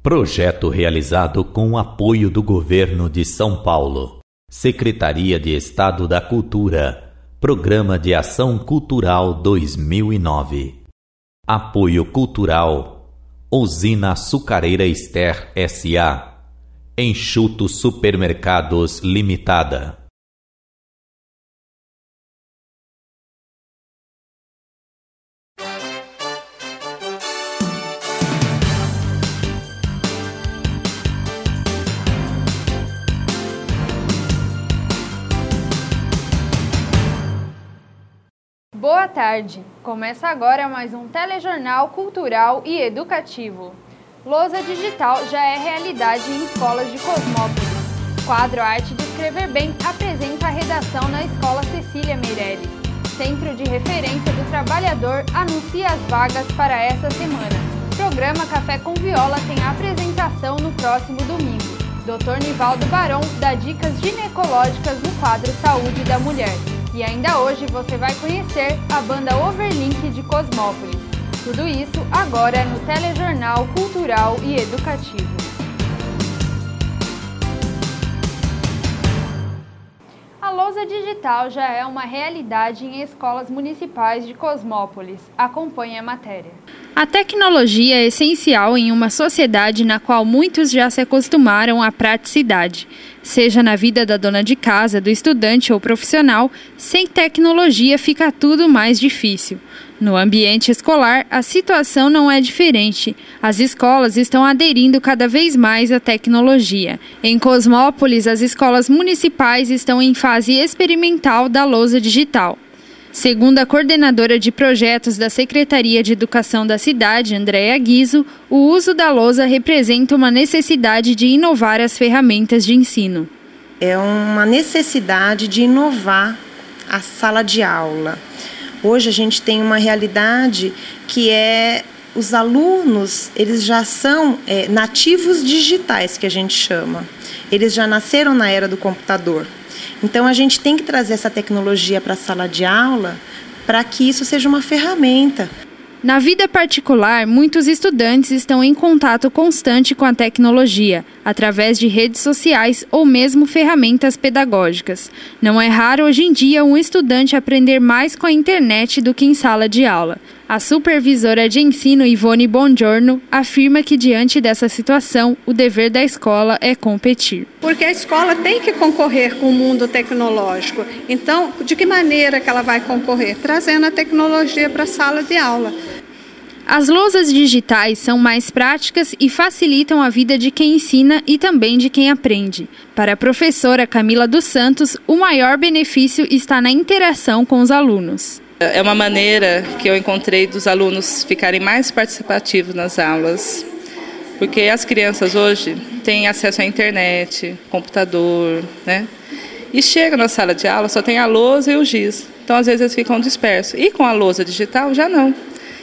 Projeto realizado com o apoio do Governo de São Paulo. Secretaria de Estado da Cultura. Programa de Ação Cultural 2009. Apoio Cultural. Usina Açucareira Ester S.A. Enxuto Supermercados Limitada. Boa tarde! Começa agora mais um telejornal cultural e educativo. Lousa digital já é realidade em escolas de Cosmópolis. Quadro Arte de Escrever Bem apresenta a redação na Escola Cecília Meirelles. Centro de Referência do Trabalhador anuncia as vagas para essa semana. Programa Café com Viola tem a apresentação no próximo domingo. Dr. Nivaldo Barão dá dicas ginecológicas no quadro Saúde da Mulher. E ainda hoje você vai conhecer a banda Overlink de Cosmópolis. Tudo isso agora no telejornal cultural e educativo. A lousa digital já é uma realidade em escolas municipais de Cosmópolis. Acompanhe a matéria. A tecnologia é essencial em uma sociedade na qual muitos já se acostumaram à praticidade. Seja na vida da dona de casa, do estudante ou profissional, sem tecnologia fica tudo mais difícil. No ambiente escolar, a situação não é diferente. As escolas estão aderindo cada vez mais à tecnologia. Em Cosmópolis, as escolas municipais estão em fase experimental da lousa digital. Segundo a coordenadora de projetos da Secretaria de Educação da cidade, Andréa Guizo, o uso da lousa representa uma necessidade de inovar as ferramentas de ensino. É uma necessidade de inovar a sala de aula. Hoje a gente tem uma realidade que é os alunos, eles já são nativos digitais, que a gente chama. Eles já nasceram na era do computador. Então, a gente tem que trazer essa tecnologia para a sala de aula para que isso seja uma ferramenta. Na vida particular, muitos estudantes estão em contato constante com a tecnologia, através de redes sociais ou mesmo ferramentas pedagógicas. Não é raro hoje em dia um estudante aprender mais com a internet do que em sala de aula. A supervisora de ensino Ivone Bongiorno afirma que diante dessa situação, o dever da escola é competir. Porque a escola tem que concorrer com o mundo tecnológico. Então, de que maneira que ela vai concorrer? Trazendo a tecnologia para a sala de aula. As lousas digitais são mais práticas e facilitam a vida de quem ensina e também de quem aprende. Para a professora Camila dos Santos, o maior benefício está na interação com os alunos. É uma maneira que eu encontrei dos alunos ficarem mais participativos nas aulas, porque as crianças hoje têm acesso à internet, computador, né? E chega na sala de aula, só tem a lousa e o giz, então às vezes eles ficam dispersos. E com a lousa digital já não.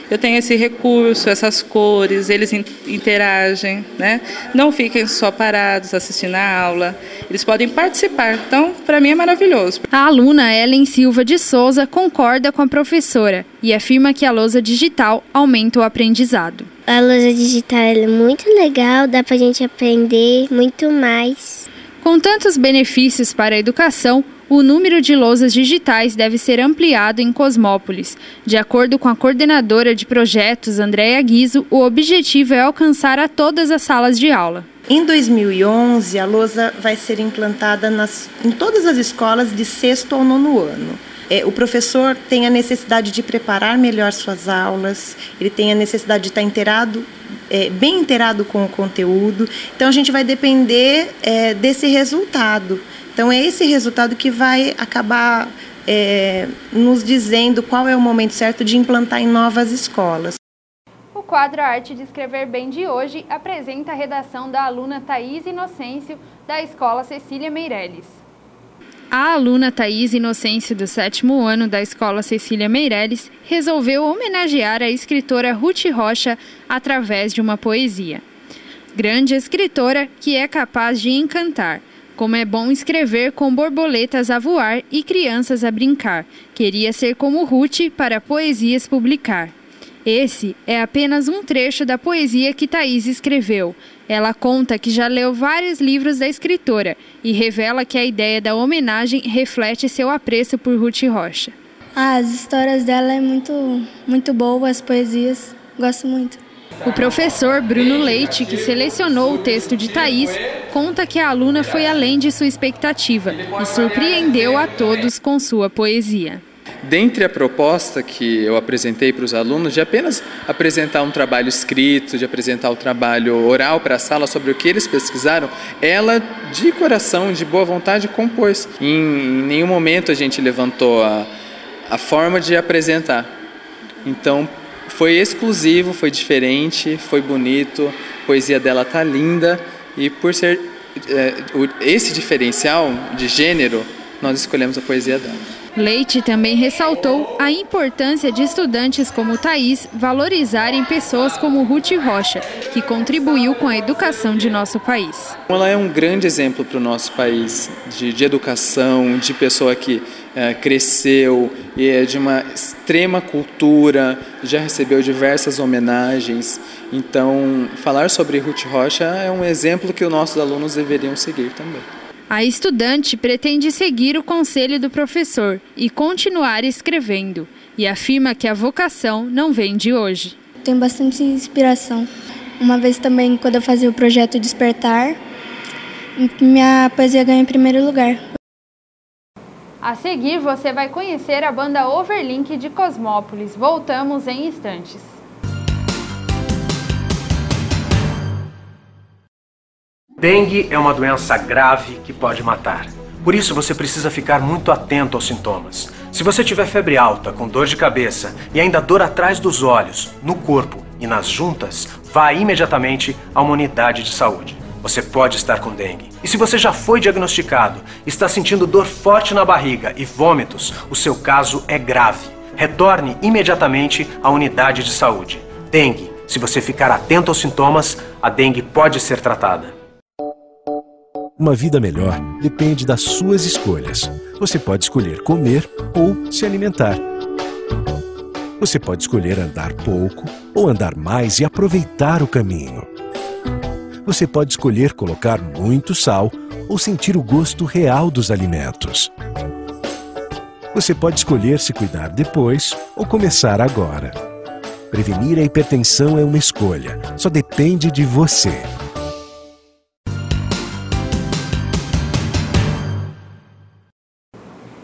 Eu tenho esse recurso, essas cores, eles interagem, né? Não fiquem só parados assistindo a aula, eles podem participar. Então, para mim é maravilhoso. A aluna Ellen Silva de Souza concorda com a professora e afirma que a lousa digital aumenta o aprendizado. A lousa digital é muito legal, dá para a gente aprender muito mais. Com tantos benefícios para a educação, o número de lousas digitais deve ser ampliado em Cosmópolis. De acordo com a coordenadora de projetos, Andréa Guizo, o objetivo é alcançar a todas as salas de aula. Em 2011, a lousa vai ser implantada em todas as escolas de 6º ao 9º ano. O professor tem a necessidade de preparar melhor suas aulas, ele tem a necessidade de estar bem inteirado com o conteúdo. Então, a gente vai depender desse resultado. Então, é esse resultado que vai acabar nos dizendo qual é o momento certo de implantar em novas escolas. O quadro Arte de Escrever Bem de hoje apresenta a redação da aluna Thaís Inocêncio, da Escola Cecília Meirelles. A aluna Thaís Inocêncio, do 7º ano da Escola Cecília Meirelles, resolveu homenagear a escritora Ruth Rocha através de uma poesia. Grande escritora que é capaz de encantar. Como é bom escrever com borboletas a voar e crianças a brincar. Queria ser como Ruth para poesias publicar. Esse é apenas um trecho da poesia que Thaís escreveu. Ela conta que já leu vários livros da escritora e revela que a ideia da homenagem reflete seu apreço por Ruth Rocha. As histórias dela é muito boa, as poesias, gosto muito. O professor Bruno Leite, que selecionou o texto de Thaís, conta que a aluna foi além de sua expectativa e surpreendeu a todos com sua poesia. Dentre a proposta que eu apresentei para os alunos, de apenas apresentar um trabalho escrito, de apresentar o trabalho oral para a sala sobre o que eles pesquisaram, ela, de coração, de boa vontade, compôs. Em nenhum momento a gente levantou a forma de apresentar. Então, foi exclusivo, foi diferente, foi bonito, a poesia dela está linda e por ser esse diferencial de gênero, nós escolhemos a poesia dela. Leite também ressaltou a importância de estudantes como Thaís valorizarem pessoas como Ruth Rocha, que contribuiu com a educação de nosso país. Ela é um grande exemplo para o nosso país de educação, de pessoa que cresceu e é de uma extrema cultura, já recebeu diversas homenagens. Então, falar sobre Ruth Rocha é um exemplo que os nossos alunos deveriam seguir também. A estudante pretende seguir o conselho do professor e continuar escrevendo, e afirma que a vocação não vem de hoje. Tenho bastante inspiração. Uma vez também, quando eu fazia o projeto Despertar, minha poesia ganhou em primeiro lugar. A seguir, você vai conhecer a banda Overlink de Cosmópolis. Voltamos em instantes. Dengue é uma doença grave que pode matar. Por isso você precisa ficar muito atento aos sintomas. Se você tiver febre alta, com dor de cabeça e ainda dor atrás dos olhos, no corpo e nas juntas, vá imediatamente a uma unidade de saúde. Você pode estar com dengue. E se você já foi diagnosticado, está sentindo dor forte na barriga e vômitos, o seu caso é grave. Retorne imediatamente à unidade de saúde. Dengue. Se você ficar atento aos sintomas, a dengue pode ser tratada. Uma vida melhor depende das suas escolhas. Você pode escolher comer ou se alimentar. Você pode escolher andar pouco ou andar mais e aproveitar o caminho. Você pode escolher colocar muito sal ou sentir o gosto real dos alimentos. Você pode escolher se cuidar depois ou começar agora. Prevenir a hipertensão é uma escolha, só depende de você.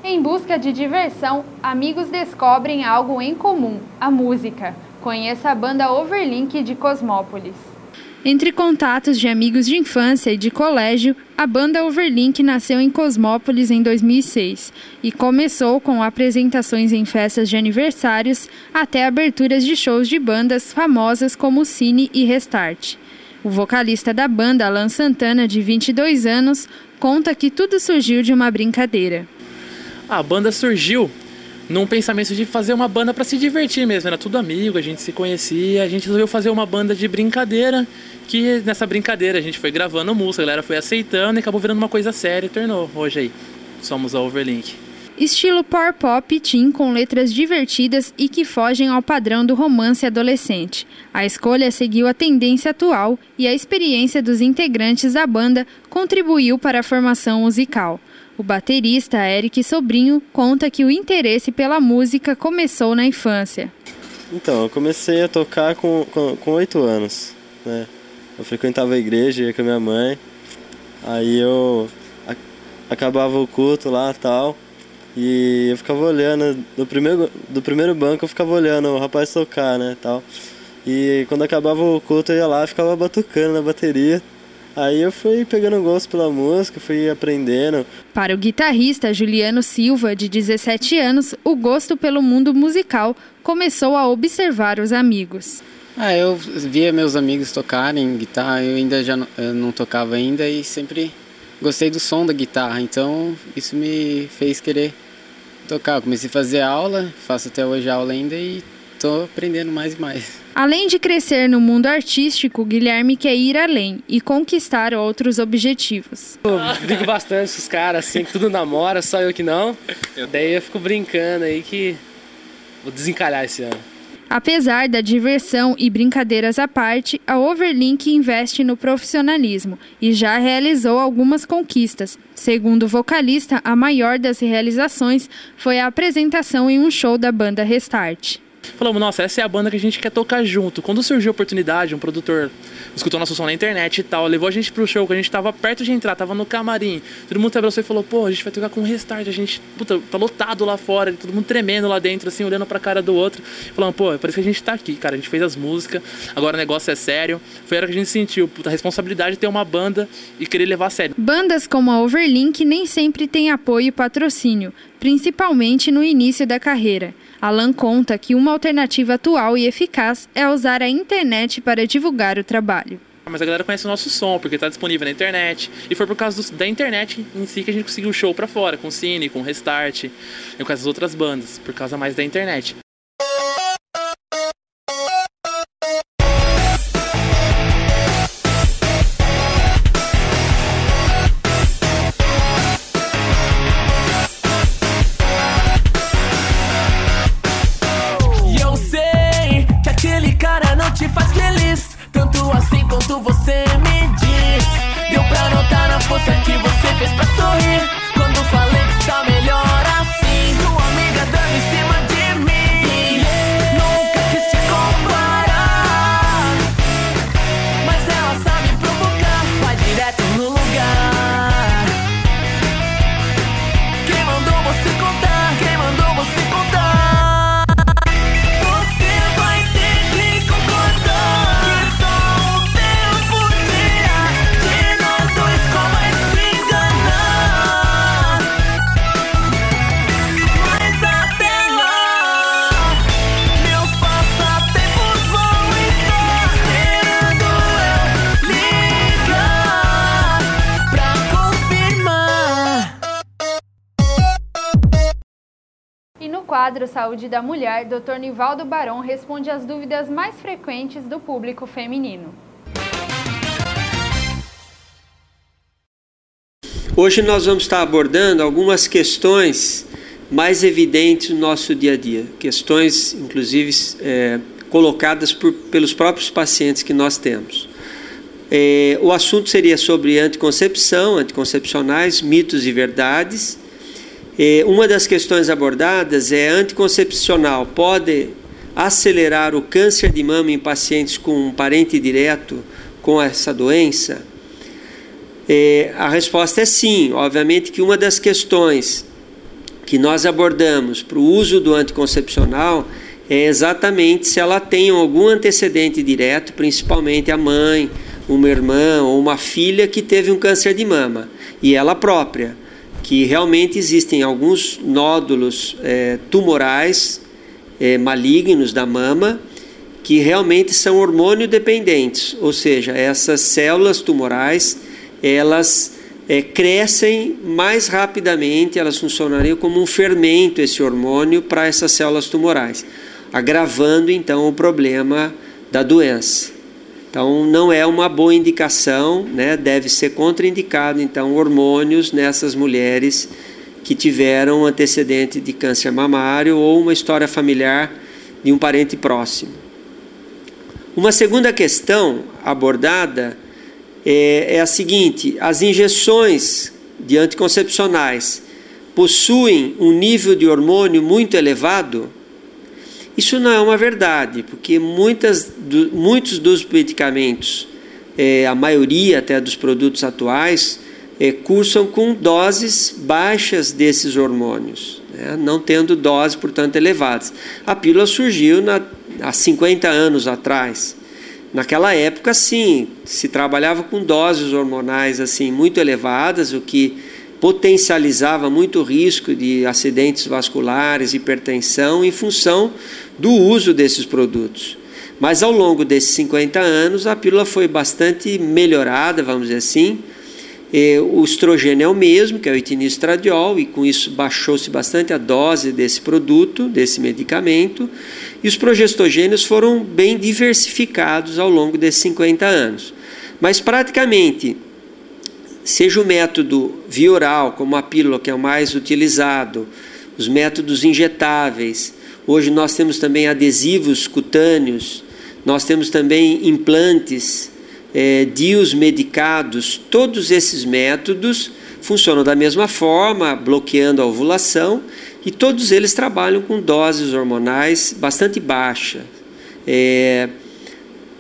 Em busca de diversão, amigos descobrem algo em comum, a música. Conheça a banda Overlink de Cosmópolis. Entre contatos de amigos de infância e de colégio, a banda Overlink nasceu em Cosmópolis em 2006 e começou com apresentações em festas de aniversários até aberturas de shows de bandas famosas como Cine e Restart. O vocalista da banda, Alan Santana, de 22 anos, conta que tudo surgiu de uma brincadeira. A banda surgiu num pensamento de fazer uma banda para se divertir mesmo, era tudo amigo, a gente se conhecia, a gente resolveu fazer uma banda de brincadeira, que nessa brincadeira a gente foi gravando música, a galera foi aceitando e acabou virando uma coisa séria e tornou. Hoje aí, somos a Overlink. Estilo power pop teen com letras divertidas e que fogem ao padrão do romance adolescente. A escolha seguiu a tendência atual e a experiência dos integrantes da banda contribuiu para a formação musical. O baterista Eric Sobrinho conta que o interesse pela música começou na infância. Então, eu comecei a tocar com 8 anos, né? Eu frequentava a igreja, ia com a minha mãe, aí eu acabava o culto lá e tal, e eu ficava olhando, do primeiro banco eu ficava olhando o rapaz tocar, né, tal. E quando acabava o culto eu ia lá e ficava batucando na bateria. Aí eu fui pegando gosto pela música, fui aprendendo. Para o guitarrista Juliano Silva, de 17 anos, o gosto pelo mundo musical começou a observar os amigos. Eu via meus amigos tocarem guitarra, eu ainda eu não tocava ainda e sempre gostei do som da guitarra, então isso me fez querer tocar. Eu comecei a fazer aula, faço até hoje aula ainda e estou aprendendo mais e mais. Além de crescer no mundo artístico, Guilherme quer ir além e conquistar outros objetivos. Eu brigo bastante com os caras, assim, que tudo namora, só eu que não. Daí eu fico brincando aí que vou desencalhar esse ano. Apesar da diversão e brincadeiras à parte, a Overlink investe no profissionalismo e já realizou algumas conquistas. Segundo o vocalista, a maior das realizações foi a apresentação em um show da banda Restart. Falamos, nossa, essa é a banda que a gente quer tocar junto. Quando surgiu a oportunidade, um produtor escutou nosso som na internet e tal, levou a gente pro show, que a gente tava perto de entrar, tava no camarim. Todo mundo se abraçou e falou, pô, a gente vai tocar com o Restart, a gente, puta, tá lotado lá fora, todo mundo tremendo lá dentro, assim, olhando pra cara do outro. Falando, pô, parece que a gente tá aqui, cara, a gente fez as músicas, agora o negócio é sério. Foi a hora que a gente sentiu, puta, a responsabilidade de ter uma banda e querer levar a sério. Bandas como a Overlink nem sempre têm apoio e patrocínio, principalmente no início da carreira. Alan conta que uma alternativa atual e eficaz é usar a internet para divulgar o trabalho. Mas a galera conhece o nosso som, porque está disponível na internet. E foi por causa da internet em si que a gente conseguiu o show pra fora, com o Cine, com o Restart, e com essas outras bandas, por causa mais da internet. Te faz feliz, tanto assim quanto você me diz. Deu pra notar na força que você fez pra sorrir quando falei que está melhor assim. Sua amiga dando em cima de mim, nunca quis te comparar, mas ela sabe provocar, vai direto no lugar. Quem mandou você contar? Quem mandou você contar? No quadro Saúde da Mulher, Dr. Nivaldo Barão responde às dúvidas mais frequentes do público feminino. Hoje nós vamos estar abordando algumas questões mais evidentes no nosso dia a dia, questões inclusive colocadas pelos próprios pacientes que nós temos. O assunto seria sobre anticoncepção, anticoncepcionais, mitos e verdades. Uma das questões abordadas é: anticoncepcional pode acelerar o câncer de mama em pacientes com um parente direto com essa doença? A resposta é sim. Obviamente que uma das questões que nós abordamos para o uso do anticoncepcional é exatamente se ela tem algum antecedente direto, principalmente a mãe, uma irmã ou uma filha que teve um câncer de mama, e ela própria, que realmente existem alguns nódulos tumorais malignos da mama que realmente são hormônio dependentes, ou seja, essas células tumorais elas crescem mais rapidamente, elas funcionariam como um fermento, esse hormônio, para essas células tumorais, agravando então o problema da doença. Então não é uma boa indicação, né? Deve ser contraindicado então hormônios nessas mulheres que tiveram um antecedente de câncer mamário ou uma história familiar de um parente próximo. Uma segunda questão abordada é a seguinte: as injeções de anticoncepcionais possuem um nível de hormônio muito elevado? Isso não é uma verdade, porque muitos dos medicamentos, a maioria até dos produtos atuais, cursam com doses baixas desses hormônios, né? Não tendo doses, portanto, elevadas. A pílula surgiu há 50 anos atrás. Naquela época, sim, se trabalhava com doses hormonais assim, muito elevadas, o que potencializava muito o risco de acidentes vasculares, hipertensão, em função do uso desses produtos. Mas ao longo desses 50 anos, a pílula foi bastante melhorada, vamos dizer assim. O estrogênio é o mesmo, que é o etinistradiol, e com isso baixou-se bastante a dose desse produto, desse medicamento, e os progestogênios foram bem diversificados ao longo desses 50 anos. Mas praticamente, seja o método via oral, como a pílula, que é o mais utilizado, os métodos injetáveis, Hoje nós temos também adesivos cutâneos, nós temos também implantes, DIUs medicados. Todos esses métodos funcionam da mesma forma, bloqueando a ovulação, e todos eles trabalham com doses hormonais bastante baixas,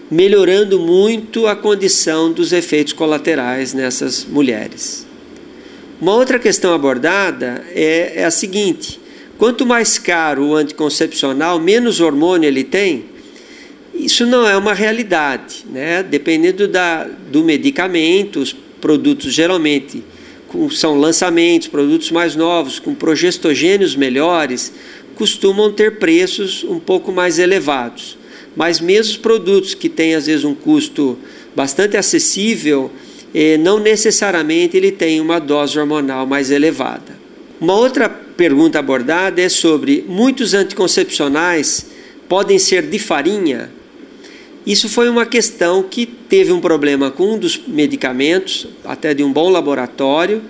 melhorando muito a condição dos efeitos colaterais nessas mulheres. Uma outra questão abordada é a seguinte: quanto mais caro o anticoncepcional, menos hormônio ele tem. Isso não é uma realidade, né? Dependendo do medicamento, os produtos geralmente são lançamentos, produtos mais novos, com progestogênios melhores, costumam ter preços um pouco mais elevados. Mas mesmo os produtos que têm às vezes um custo bastante acessível, não necessariamente ele tem uma dose hormonal mais elevada. Uma outra pergunta abordada é sobre: muitos anticoncepcionais podem ser de farinha? Isso foi uma questão que teve um problema com um dos medicamentos, até de um bom laboratório,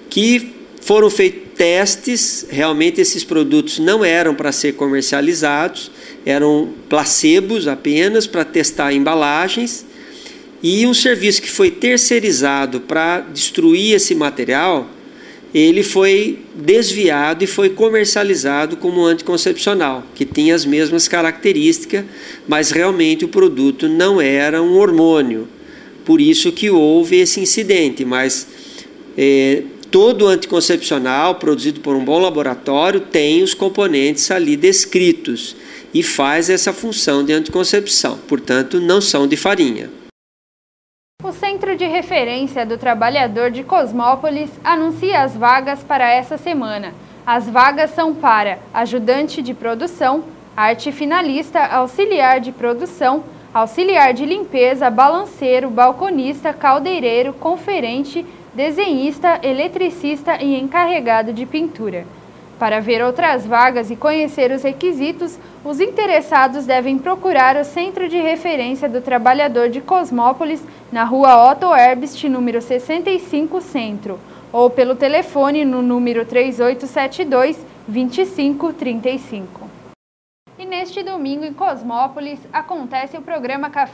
que foram feitos testes. Realmente esses produtos não eram para ser comercializados, eram placebos apenas para testar embalagens, e um serviço que foi terceirizado para destruir esse material, ele foi desviado e foi comercializado como anticoncepcional, que tinha as mesmas características, mas realmente o produto não era um hormônio. Por isso que houve esse incidente, mas todo anticoncepcional produzido por um bom laboratório tem os componentes ali descritos e faz essa função de anticoncepção, portanto não são de farinha. O Centro de Referência do Trabalhador de Cosmópolis anuncia as vagas para essa semana. As vagas são para ajudante de produção, arte finalista, auxiliar de produção, auxiliar de limpeza, balanceiro, balconista, caldeireiro, conferente, desenhista, eletricista e encarregado de pintura. Para ver outras vagas e conhecer os requisitos, os interessados devem procurar o Centro de Referência do Trabalhador de Cosmópolis, na rua Otto Erbst, número 65, Centro, ou pelo telefone no número 3872-2535. E neste domingo em Cosmópolis acontece o programa Café